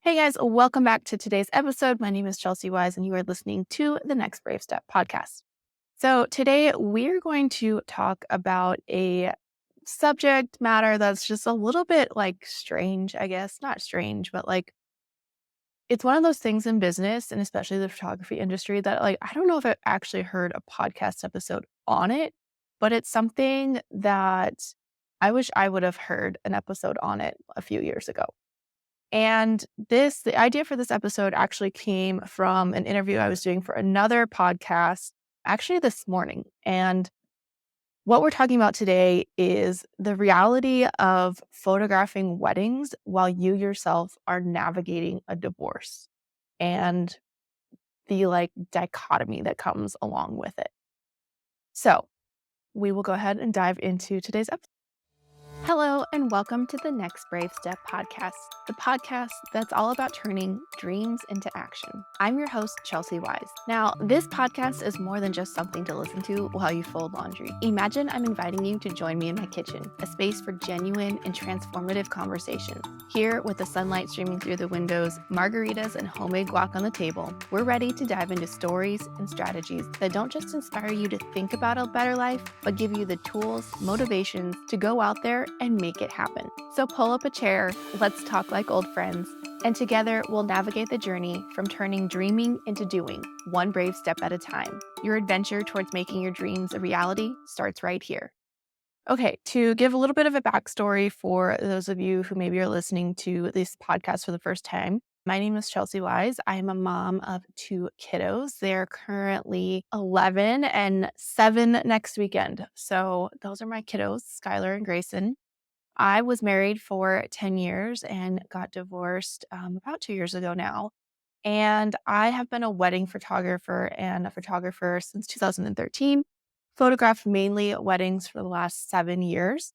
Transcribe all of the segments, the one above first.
Hey guys, welcome back to today's episode. My name is Chelsy Wise, and you are listening to the Next Brave Step podcast. So, today we're going to talk about a subject matter that's just a little bit strange, I guess. Not strange, but it's one of those things in business and especially the photography industry that, I don't know if I've actually heard a podcast episode on it, but it's something that I wish I would have heard an episode on it a few years ago. And the idea for this episode actually came from an interview I was doing for another podcast actually this morning. And what we're talking about today is the reality of photographing weddings while you yourself are navigating a divorce and the dichotomy that comes along with it. So we will go ahead and dive into today's episode. Hello, and welcome to the Next Brave Step podcast, the podcast that's all about turning dreams into action. I'm your host, Chelsy Wise. Now, this podcast is more than just something to listen to while you fold laundry. Imagine I'm inviting you to join me in my kitchen, a space for genuine and transformative conversations. Here, with the sunlight streaming through the windows, margaritas and homemade guac on the table, we're ready to dive into stories and strategies that don't just inspire you to think about a better life, but give you the tools, motivations to go out there and make it happen. So pull up a chair, let's talk like old friends, and together we'll navigate the journey from turning dreaming into doing, one brave step at a time. Your adventure towards making your dreams a reality starts right here. Okay, to give a little bit of a backstory for those of you who maybe are listening to this podcast for the first time, my name is Chelsy Wise. I am a mom of two kiddos. They're currently 11 and 7 next weekend. So those are my kiddos, Skylar and Grayson. I was married for 10 years and got divorced about 2 years ago now. And I have been a wedding photographer and a photographer since 2013, photographed mainly weddings for the last 7 years.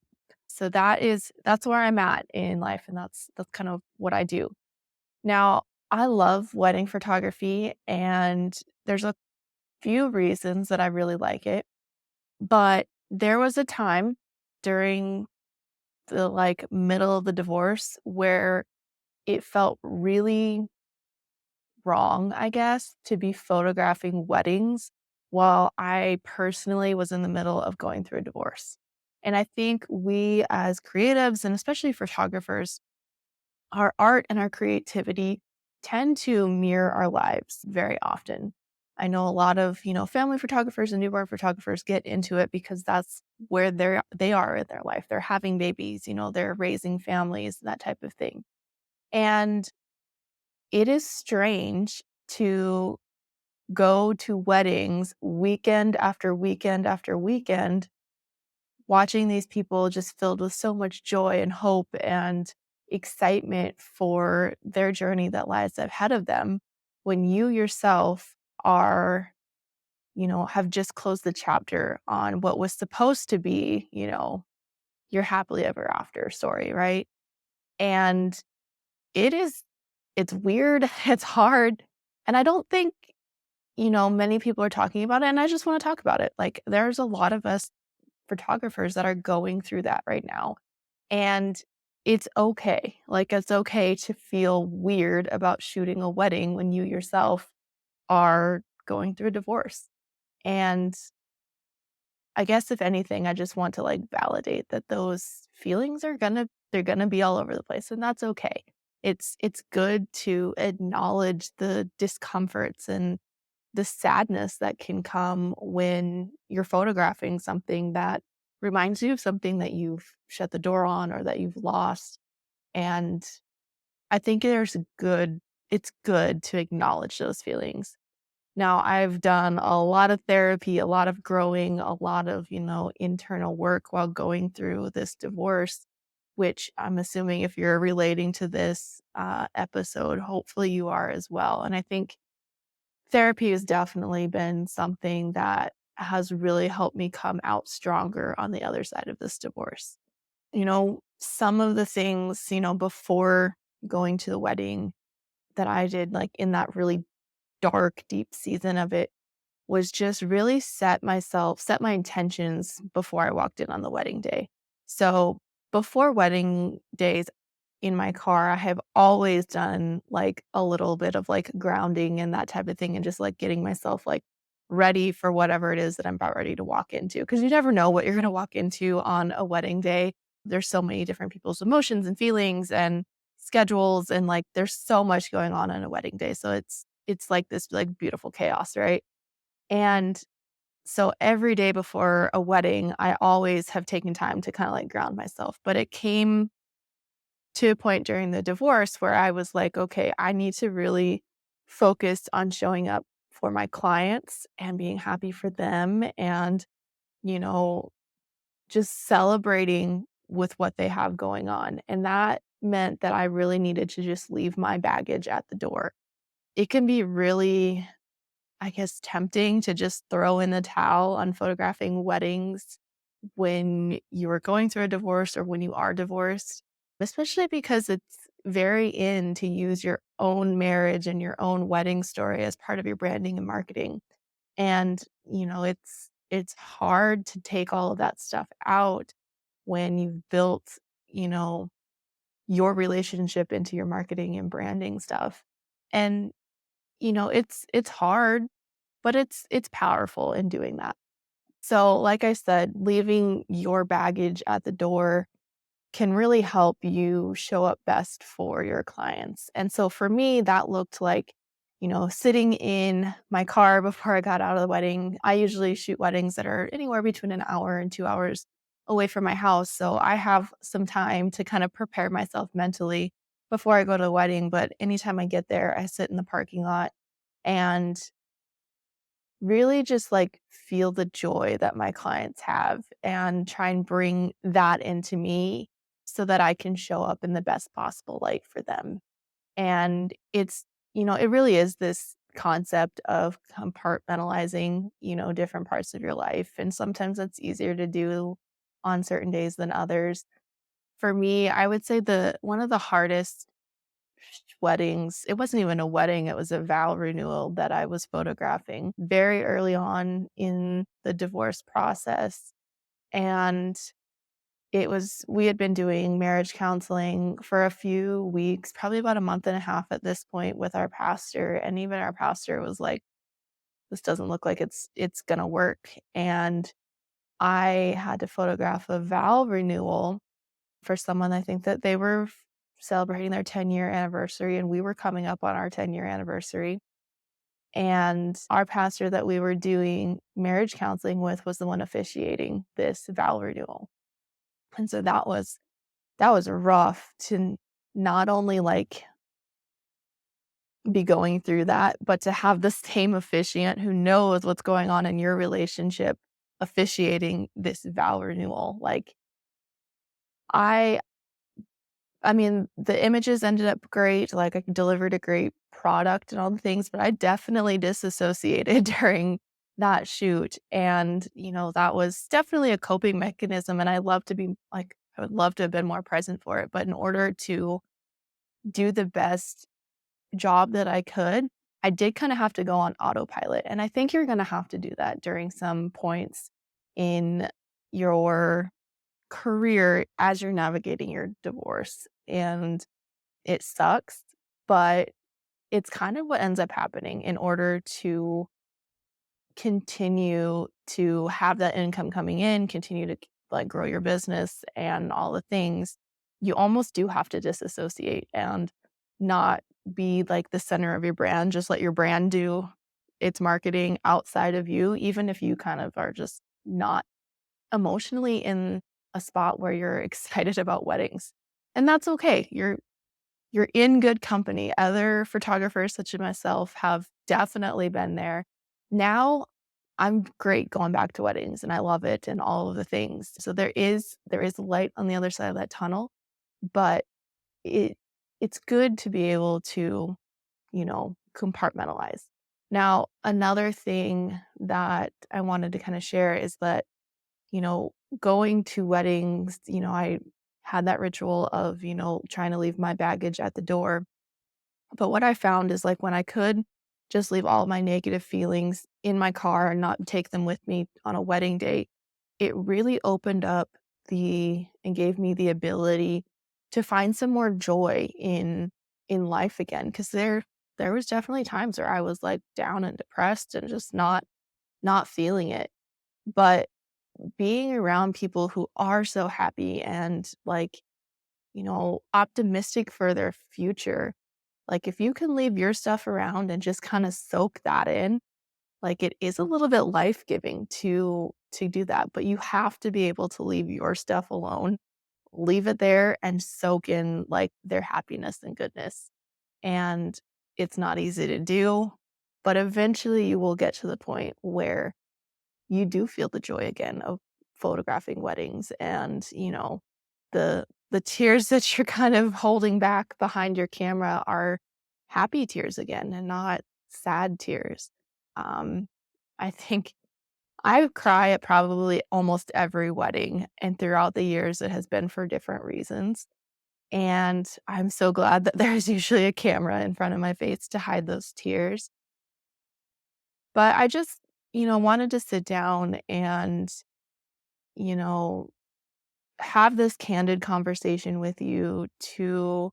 So that's where I'm at in life, and that's kind of what I do. Now, I love wedding photography, and there's a few reasons that I really like it. But there was a time during the middle of the divorce where it felt really wrong, I guess, to be photographing weddings while I personally was in the middle of going through a divorce. And I think we as creatives and especially photographers, our art and our creativity tend to mirror our lives very often. I know a lot of, family photographers and newborn photographers get into it because that's where they are in their life. They're having babies, they're raising families, that type of thing. And it is strange to go to weddings weekend after weekend after weekend, watching these people just filled with so much joy and hope and excitement for their journey that lies ahead of them when you yourself are, have just closed the chapter on what was supposed to be, your happily ever after story, right? And it is it's weird, it's hard, and I don't think, many people are talking about it, and I just wanna talk about it. There's a lot of us photographers that are going through that right now, and it's okay. It's okay to feel weird about shooting a wedding when you yourself are going through a divorce, and I guess if anything, I just want to, validate that those feelings they're gonna be all over the place, and that's okay. It's good to acknowledge the discomforts and the sadness that can come when you're photographing something that reminds you of something that you've shut the door on or that you've lost. And I think it's good to acknowledge those feelings. Now, I've done a lot of therapy, a lot of growing, a lot of, internal work while going through this divorce, which I'm assuming if you're relating to this episode, hopefully you are as well. And I think therapy has definitely been something that has really helped me come out stronger on the other side of this divorce. Some of the things, before going to the wedding that I did, in that really dark, deep season of it, was just really set my intentions before I walked in on the wedding day. So before wedding days, in my car, I have always done like a little bit of like grounding and that type of thing and just like getting myself like ready for whatever it is that I'm about ready to walk into. Because you never know what you're going to walk into on a wedding day. There's so many different people's emotions and feelings and schedules, and like there's so much going on a wedding day. So it's like this like beautiful chaos, right? And so every day before a wedding, I always have taken time to kind of like ground myself. But it came to a point during the divorce where I was like, okay, I need to really focus on showing up for my clients and being happy for them and, you know, just celebrating with what they have going on. And that meant that I really needed to just leave my baggage at the door. It can be really, I guess, tempting to just throw in the towel on photographing weddings when you are going through a divorce or when you are divorced, especially because it's very in to use your own marriage and your own wedding story as part of your branding and marketing. And, it's hard to take all of that stuff out when you've built, you know, your relationship into your marketing and branding stuff. And, it's hard, but it's powerful in doing that. So, like I said, leaving your baggage at the door can really help you show up best for your clients. And so for me, that looked like, sitting in my car before I got out of the wedding. I usually shoot weddings that are anywhere between an hour and 2 hours away from my house. So I have some time to kind of prepare myself mentally before I go to the wedding. But anytime I get there, I sit in the parking lot and really just like feel the joy that my clients have and try and bring that into me so that I can show up in the best possible light for them. And it really is this concept of compartmentalizing, different parts of your life. And sometimes it's easier to do on certain days than others. For me, I would say the one of the hardest weddings, it wasn't even a wedding, it was a vow renewal that I was photographing very early on in the divorce process. And we had been doing marriage counseling for a few weeks, probably about a month and a half at this point with our pastor. And even our pastor was like, this doesn't look like it's gonna work. And I had to photograph a vow renewal for someone. I think that they were celebrating their 10-year anniversary, and we were coming up on our 10-year anniversary. And our pastor that we were doing marriage counseling with was the one officiating this vow renewal. And so that was rough to not only like be going through that, but to have the same officiant who knows what's going on in your relationship officiating this vow renewal. Like I I mean, the images ended up great, like, I delivered a great product and all the things, but I definitely disassociated during that shoot, and, that was definitely a coping mechanism, and I would love to have been more present for it, but in order to do the best job that I could, I did kinda have to go on autopilot, and I think you're gonna have to do that during some points in your career as you're navigating your divorce. And it sucks, but it's kind of what ends up happening in order to continue to have that income coming in, continue to like grow your business and all the things. You almost do have to disassociate and not be like the center of your brand. Just let your brand do its marketing outside of you, even if you kind of are just not emotionally in a spot where you're excited about weddings. And that's okay. You're in good company. Other photographers such as myself have definitely been there. Now I'm great going back to weddings and I love it and all of the things. So there is light on the other side of that tunnel, but it it's good to be able to, compartmentalize. Now, another thing that I wanted to kind of share is that you know, going to weddings, I had that ritual of, trying to leave my baggage at the door. But what I found is like when I could just leave all of my negative feelings in my car and not take them with me on a wedding day, it really opened up and gave me the ability to find some more joy in life again. Because there was definitely times where I was like down and depressed and just not feeling it. But being around people who are so happy and like, optimistic for their future, like if you can leave your stuff around and just kind of soak that in, like it is a little bit life-giving to do that, but you have to be able to leave your stuff alone, leave it there and soak in like their happiness and goodness. And it's not easy to do, but eventually you will get to the point where you do feel the joy again of photographing weddings and, the tears that you're kind of holding back behind your camera are happy tears again and not sad tears. Um, I think I cry at probably almost every wedding, and throughout the years, it has been for different reasons. And I'm so glad that there's usually a camera in front of my face to hide those tears. But I just, wanted to sit down and, you know, have this candid conversation with you to,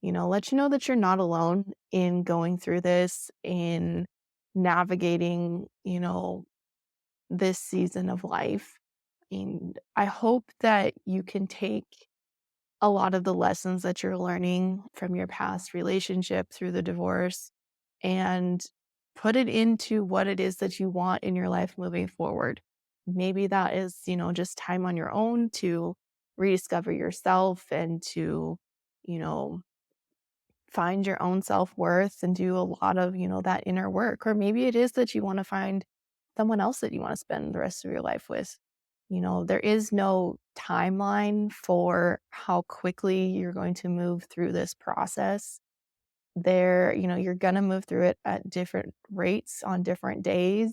let you know that you're not alone in going through this, in navigating, this season of life. And I hope that you can take a lot of the lessons that you're learning from your past relationship through the divorce and put it into what it is that you want in your life moving forward. Maybe that is, just time on your own to rediscover yourself and to, you know, find your own self-worth and do a lot of, that inner work. Or maybe it is that you want to find someone else that you want to spend the rest of your life with. There is no timeline for how quickly you're going to move through this process. You're going to move through it at different rates on different days,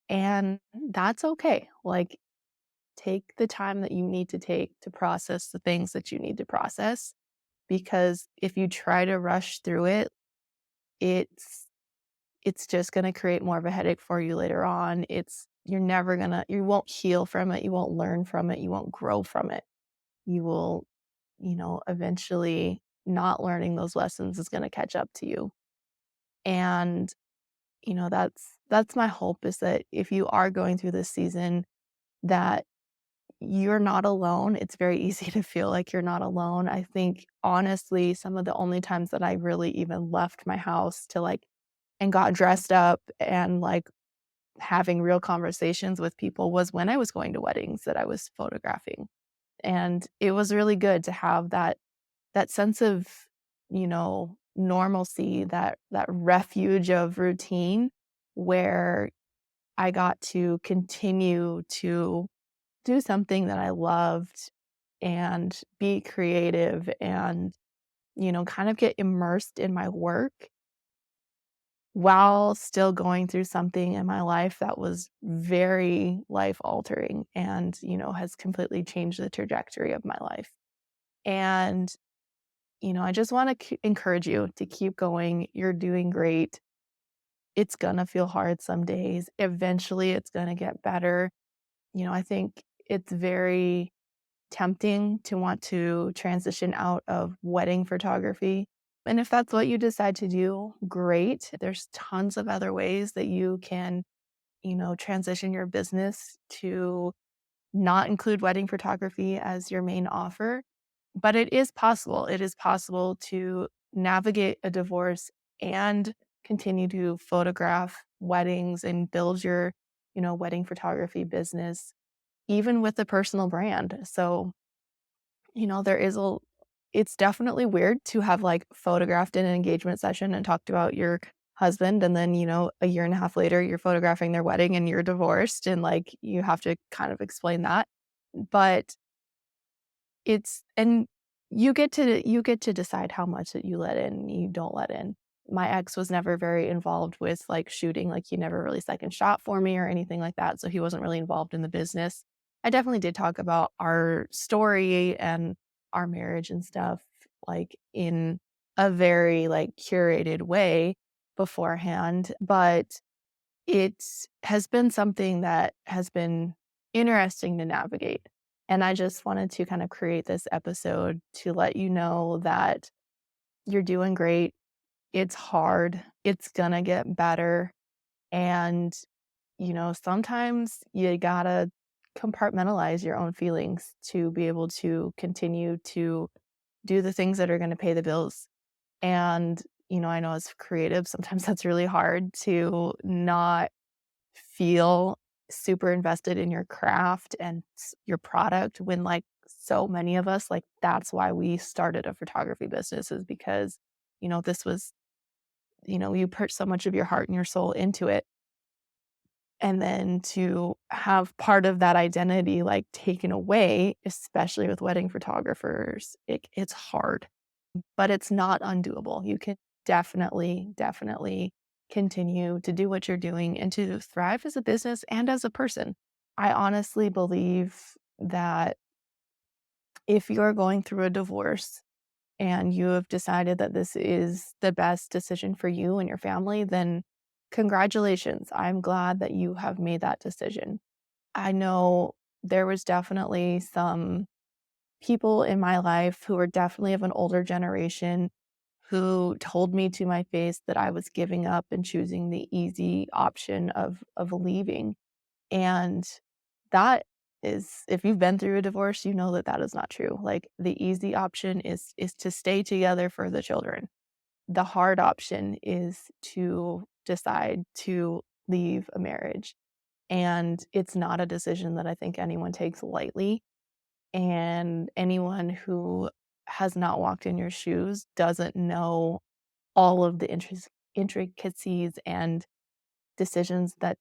and that's okay. Like, take the time that you need to take to process the things that you need to process, because if you try to rush through it, it's it's just gonna create more of a headache for you later on. You won't heal from it, you won't learn from it, you won't grow from it. You will, eventually not learning those lessons is gonna catch up to you. And, that's my hope, is that if you are going through this season, that you're not alone. It's very easy to feel like you're not alone. I think honestly, some of the only times that I really even left my house to like and got dressed up and like having real conversations with people was when I was going to weddings that I was photographing. And it was really good to have that sense of, normalcy, that refuge of routine where I got to continue to do something that I loved and be creative and, kind of get immersed in my work while still going through something in my life that was very life altering and, has completely changed the trajectory of my life. And, I just want to encourage you to keep going. You're doing great. It's going to feel hard some days. Eventually, it's going to get better. I think it's very tempting to want to transition out of wedding photography. And if that's what you decide to do, great. There's tons of other ways that you can, transition your business to not include wedding photography as your main offer. But it is possible. It is possible to navigate a divorce and continue to photograph weddings and build your, wedding photography business, even with a personal brand. So, there is it's definitely weird to have like photographed in an engagement session and talked about your husband, and then, a year and a half later you're photographing their wedding and you're divorced and like you have to kind of explain that. But and you get to decide how much that you let in and you don't let in. My ex was never very involved with like shooting, like he never really second shot for me or anything like that, so he wasn't really involved in the business. I definitely did talk about our story and our marriage and stuff like in a very like curated way beforehand, but it has been something that has been interesting to navigate. And I just wanted to kind of create this episode to let you know that you're doing great. It's hard. It's gonna get better. And, sometimes you gotta compartmentalize your own feelings to be able to continue to do the things that are gonna pay the bills. And, I know as creatives, sometimes that's really hard to not feel super invested in your craft and your product when, like, so many of us, like, that's why we started a photography business, is because, this was, you put so much of your heart and your soul into it. And then to have part of that identity, like, taken away, especially with wedding photographers, it's hard, but it's not undoable. You can definitely, definitely continue to do what you're doing and to thrive as a business and as a person. I honestly believe that if you're going through a divorce and you have decided that this is the best decision for you and your family, then congratulations. I'm glad that you have made that decision. I know there was definitely some people in my life who were definitely of an older generation who told me to my face that I was giving up and choosing the easy option of leaving. And that is, if you've been through a divorce, you know that that is not true. Like, the easy option is to stay together for the children. The hard option is to decide to leave a marriage. And it's not a decision that I think anyone takes lightly. And anyone who has not walked in your shoes doesn't know all of the intricacies and decisions that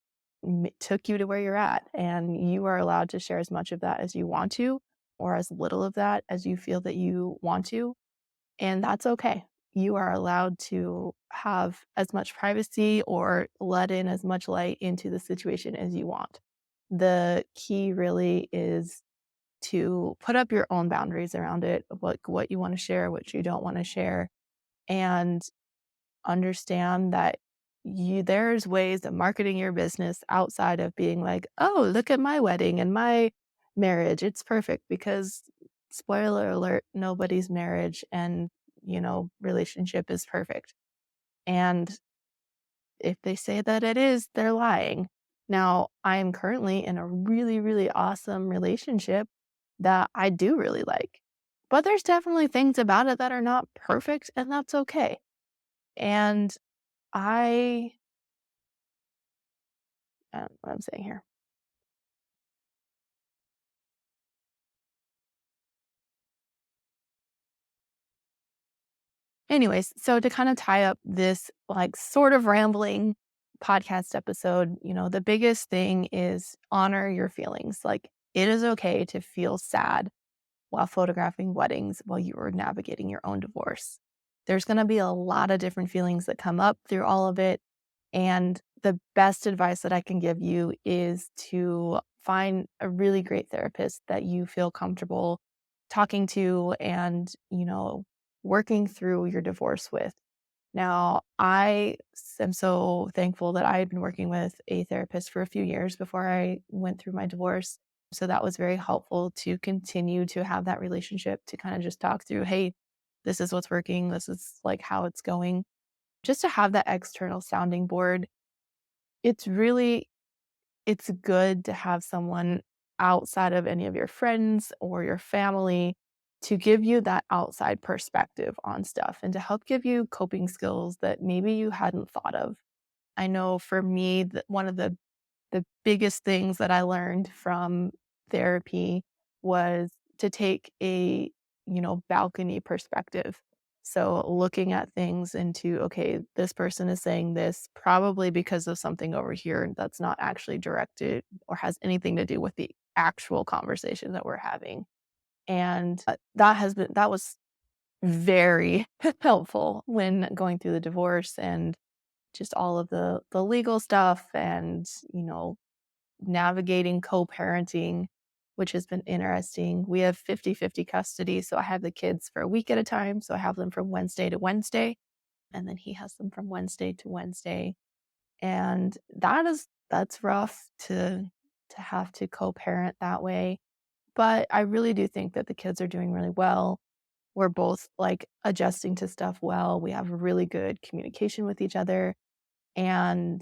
took you to where you're at. And you are allowed to share as much of that as you want to, or as little of that as you feel that you want to. And that's okay. You are allowed to have as much privacy or let in as much light into the situation as you want. The key really is to put up your own boundaries around it, what you want to share, what you don't want to share, and understand that there's ways of marketing your business outside of being like, "Oh, look at my wedding and my marriage. It's perfect." Because, spoiler alert, nobody's marriage and, relationship is perfect. And if they say that it is, they're lying. Now, I am currently in a really, really awesome relationship that I do really like. But there's definitely things about it that are not perfect, and that's okay. And I I don't know what I'm saying here. Anyways, so to kind of tie up this, like, sort of rambling podcast episode, the biggest thing is honor your feelings. Like, it is okay to feel sad while photographing weddings while you are navigating your own divorce. There's going to be a lot of different feelings that come up through all of it. And the best advice that I can give you is to find a really great therapist that you feel comfortable talking to and, working through your divorce with. Now, am so thankful that I had been working with a therapist for a few years before I went through my divorce. So that was very helpful to continue to have that relationship to kind of just talk through, hey, this is what's working. This is, like, how it's going. Just to have that external sounding board. It's really it's good to have someone outside of any of your friends or your family to give you that outside perspective on stuff and to help give you coping skills that maybe you hadn't thought of. I know for me that one of the biggest things that I learned from therapy was to take a, balcony perspective. So looking at things into, okay, this person is saying this probably because of something over here that's not actually directed or has anything to do with the actual conversation that we're having. And that was very helpful when going through the divorce and just all of the legal stuff and, navigating co-parenting, which has been interesting. We have 50-50 custody, so I have the kids for a week at a time. So I have them from Wednesday to Wednesday, and then he has them from Wednesday to Wednesday. And that's rough to have to co-parent that way. But I really do think that the kids are doing really well. We're both like adjusting to stuff well. We have really good communication with each other. And,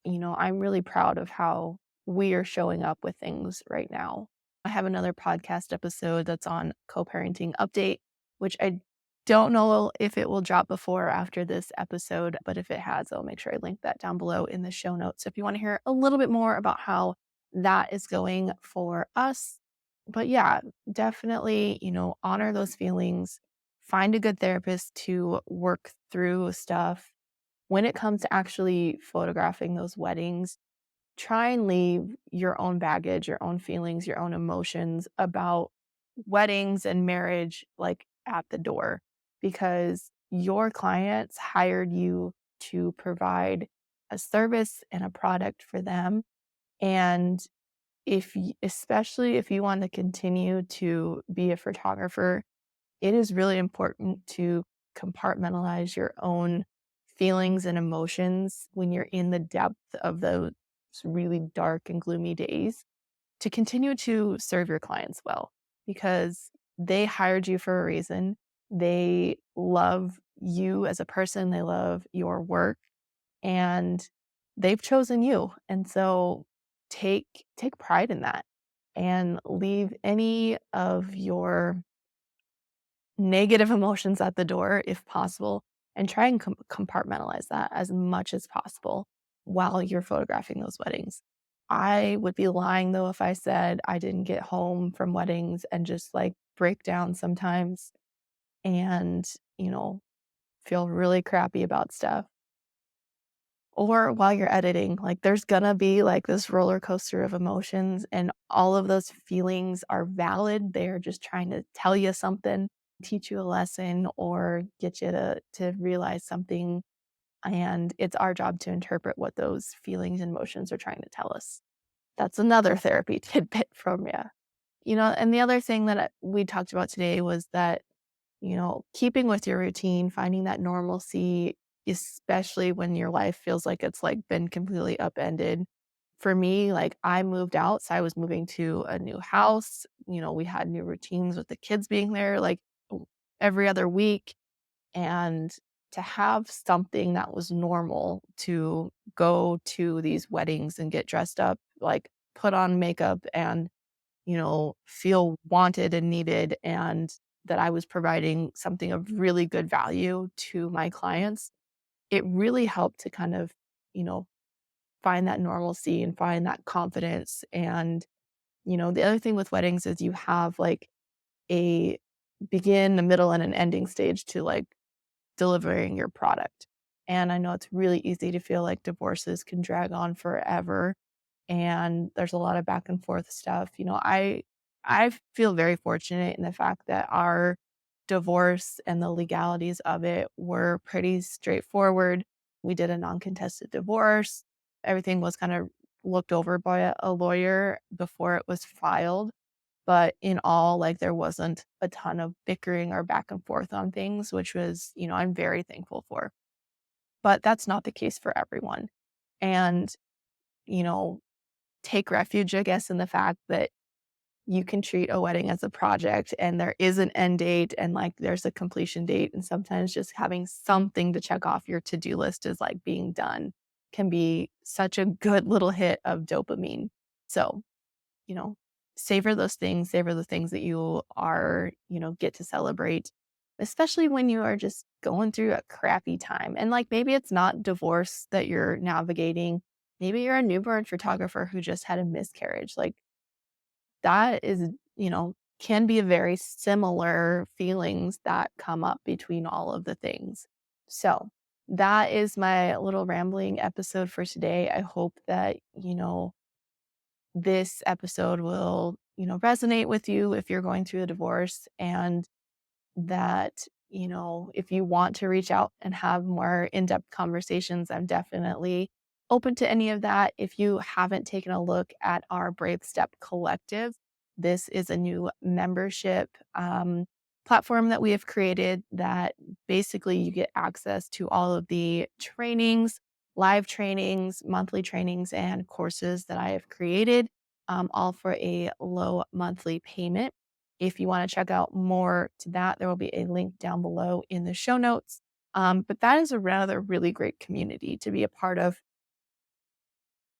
I'm really proud of how we are showing up with things right now. I have another podcast episode that's on co-parenting update, which I don't know if it will drop before or after this episode, but if it has, I'll make sure I link that down below in the show notes. So if you want to hear a little bit more about how that is going for us. But yeah, definitely, honor those feelings, find a good therapist to work through stuff. When it comes to actually photographing those weddings, try and leave your own baggage, your own feelings, your own emotions about weddings and marriage like at the door, because your clients hired you to provide a service and a product for them. And especially if you want to continue to be a photographer, it is really important to compartmentalize your own feelings and emotions when you're in the depth of those really dark and gloomy days to continue to serve your clients well, because they hired you for a reason. They love you as a person, they love your work, and they've chosen you. And so take pride in that and leave any of your negative emotions at the door if possible, and try and compartmentalize that as much as possible while you're photographing those weddings. I would be lying though if I said I didn't get home from weddings and just like break down sometimes and, you know, feel really crappy about stuff. Or while you're editing, like there's gonna be like this roller coaster of emotions, and all of those feelings are valid. They're just trying to tell you something, teach you a lesson, or get you to realize something. And it's our job to interpret what those feelings and emotions are trying to tell us. That's another therapy tidbit from you. And the other thing that we talked about today was that, keeping with your routine, finding that normalcy, especially when your life feels like it's like been completely upended. For me, like I moved out, so I was moving to a new house. We had new routines with the kids being there like every other week. And to have something that was normal to go to these weddings and get dressed up, like put on makeup and feel wanted and needed, and that I was providing something of really good value to my clients, it really helped to kind of, you know, find that normalcy and find that confidence. And, the other thing with weddings is you have like a begin, a middle, and an ending stage to like delivering your product. And I know it's really easy to feel like divorces can drag on forever and there's a lot of back and forth stuff. I feel very fortunate in the fact that our divorce and the legalities of it were pretty straightforward. We did a non-contested divorce. Everything was kind of looked over by a lawyer before it was filed. But in all, like there wasn't a ton of bickering or back and forth on things, which was, I'm very thankful for. But that's not the case for everyone. And, you know, take refuge, I guess, in the fact that you can treat a wedding as a project and there is an end date and like there's a completion date. And sometimes just having something to check off your to-do list is like being done can be such a good little hit of dopamine. So, you know, savor the things that you are, get to celebrate, especially when you are just going through a crappy time. And like maybe it's not divorce that you're navigating. Maybe you're a newborn photographer who just had a miscarriage. Like that is, can be very similar feelings that come up between all of the things. So, that is my little rambling episode for today. I hope that, this episode will, resonate with you if you're going through a divorce, and that, if you want to reach out and have more in-depth conversations, I'm definitely open to any of that. If you haven't taken a look at our Brave Step Collective, this is a new membership platform that we have created that basically you get access to all of the trainings, live trainings, monthly trainings, and courses that I have created. all for a low monthly payment. If you want to check out more to that, there will be a link down below in the show notes. But that is a rather really great community to be a part of,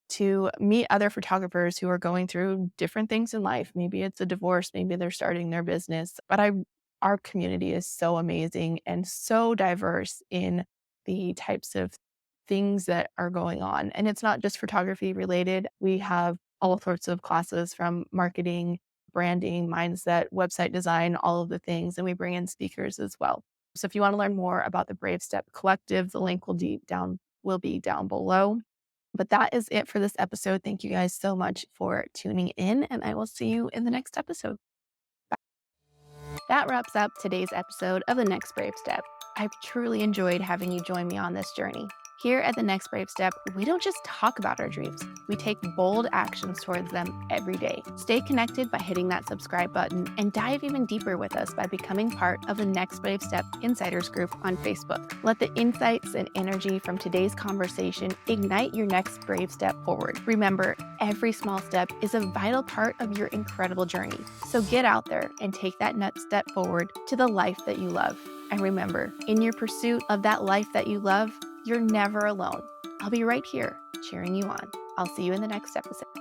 to meet other photographers who are going through different things in life. Maybe it's a divorce, maybe they're starting their business. But our community is so amazing and so diverse in the types of things that are going on. And it's not just photography related. We have all sorts of classes from marketing, branding, mindset, website design, all of the things. And we bring in speakers as well. So if you want to learn more about the Brave Step Collective, the link will be down below. But that is it for this episode. Thank you guys so much for tuning in, and I will see you in the next episode. Bye. That wraps up today's episode of The Next Brave Step. I've truly enjoyed having you join me on this journey. Here at The Next Brave Step, we don't just talk about our dreams, we take bold actions towards them every day. Stay connected by hitting that subscribe button and dive even deeper with us by becoming part of the Next Brave Step Insiders group on Facebook. Let the insights and energy from today's conversation ignite your next brave step forward. Remember, every small step is a vital part of your incredible journey. So get out there and take that next step forward to the life that you love. And remember, in your pursuit of that life that you love, you're never alone. I'll be right here cheering you on. I'll see you in the next episode.